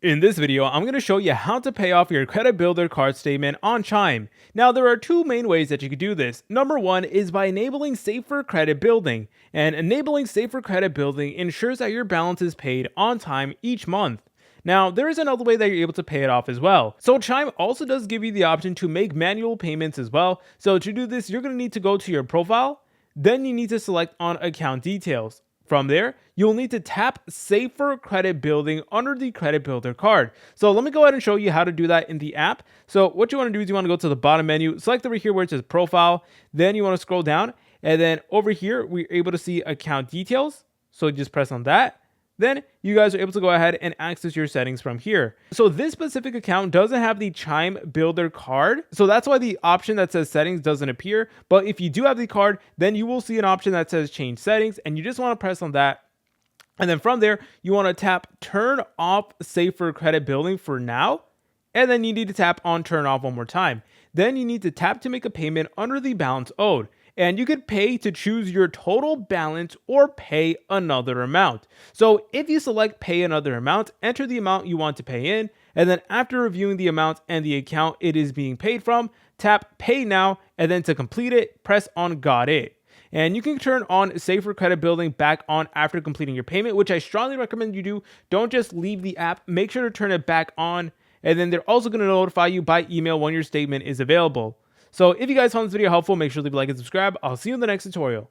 In this video, I'm going to show you how to pay off your credit builder card statement on Chime. Now, there are two main ways that you could do this. Number one is by enabling safer credit building, and enabling safer credit building ensures that your balance is paid on time each month. Now, there is another way that you're able to pay it off as well. So Chime also does give you the option to make manual payments as well. So to do this, you're going to need to go to your profile, then you need to select on account details. From there, you'll need to tap Safer Credit Building under the Credit Builder card. So let me go ahead and show you how to do that in the app. So what you want to do is you want to go to the bottom menu, select over here where it says Profile, then you want to scroll down, and then over here, we're able to see Account Details. So just press on that. Then you guys are able to go ahead and access your settings from here. So this specific account doesn't have the Chime Builder card. So that's why the option that says settings doesn't appear. But if you do have the card, then you will see an option that says change settings, and you just want to press on that. And then from there, you want to tap turn off safer credit building for now. And then you need to tap on turn off one more time. Then you need to tap to make a payment under the balance owed. And you could pay to choose your total balance or pay another amount. So if you select pay another amount, enter the amount you want to pay in, and then after reviewing the amount and the account it is being paid from, tap pay now, and then to complete it, press on got it. And you can turn on safer credit building back on after completing your payment, which I strongly recommend you do. Don't just leave the app, make sure to turn it back on, and then they're also going to notify you by email when your statement is available. So if you guys found this video helpful, make sure to leave a like and subscribe. I'll see you in the next tutorial.